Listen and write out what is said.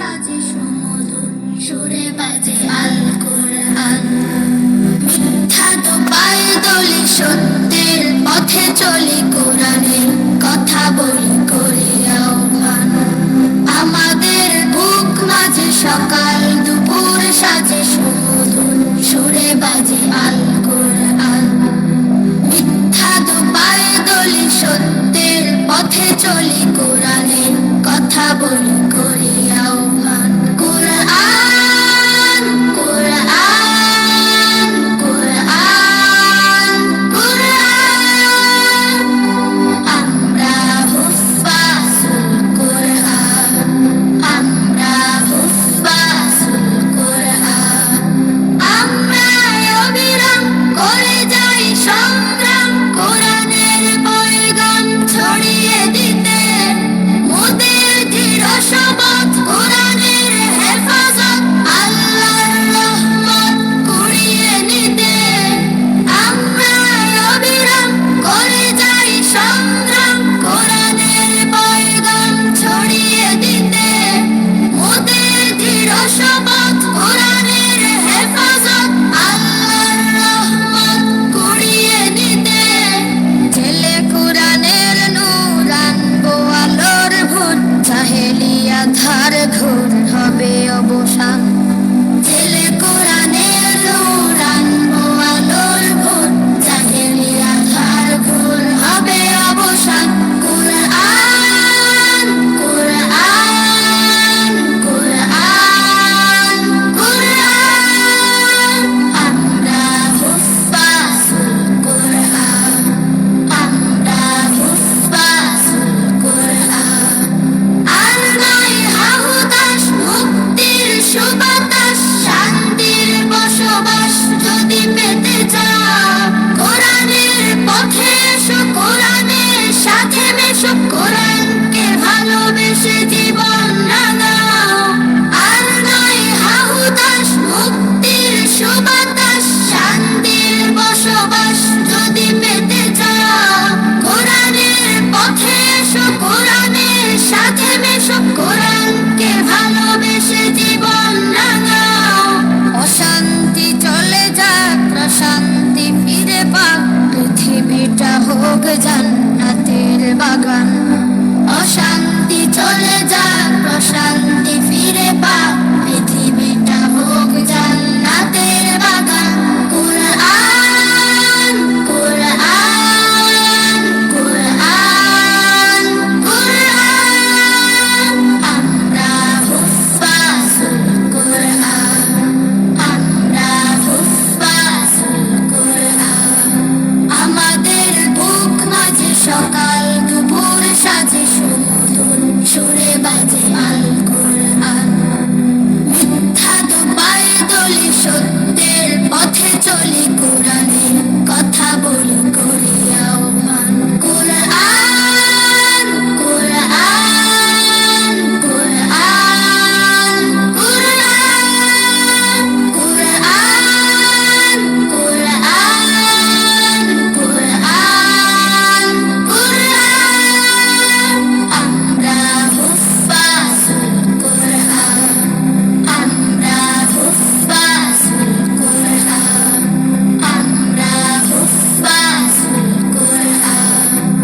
সাজে সুমধুর সুরে বাজে আল কোরআন। মিথ্যা তো পায়ে দলি, সত্যের পথে চলি, কোরআনের কথা বলি করি আহ্বান। আমাদের বুক মাঝে সকাল দুপুর সাজে সুমধুর সুরে বাজে আল কোরআন। মিথ্যা তো পায়ে দলি, সত্যের পথে চলি, কোরআনের কথা বলি করি আহ্বান। কোরআন কোরআন কোরআন কোরআন, আমরা হুফাজুল কোরআন, আমরা হুফাজুল কোরআন। আমরা অবিরাম করে যাই সংগ্রাম, কোরআনের পয়গাম ছড়িয়ে দিতে। মোদের দৃঢ় শপথ, কোরআনের হেফাজত, আল্লাহর রহমত কুড়িয়ে নিতে। আমরা অবিরাম করে যাই সংগ্রাম, কোরআনের পয়গাম ছড়িয়ে দিতে। মোদের দৃঢ় শপথ, কোরআনের হেফাজত, আল্লাহর রহমত কুড়িয়ে নিতে। ছেলে কোরআনের নূর, আনবো আলোর ভোর, জাহেলিয়া ধার ঘোর হবে অবসান। ছেলে কোরআনের নূর, আনবো আলোর ভোর, জাহেলিয়া ধার ঘোর হবে অবসান। কোরআন কোরআন কোরআন কোরআন, আমরা হুফাজুল কোরআন, আমরা হুফাজুল কোরআন। আর নয় হাহুতাশ, মুক্তির সুবাতাস, শান্তির বসবাস যদি পেতে চাও, কোরআনের পথে এসো, কোরআনের সাথে মেশো, কোরআনকে ভালোবেসে জীবন রাঙাও। আর নয় হাহুতাশ, মুক্তির সুবাতাস, শান্তির বসবাস যদি পেতে চাও, কোরআনের পথে এসো, কোরআনের সাথে মেশো, কোরআনকে ভালোবেসে জীবন রাঙাও। অশান্তি চলে যাক, প্রশান্তি ফিরে পাক, পৃথিবীটা হোক জান্নাত।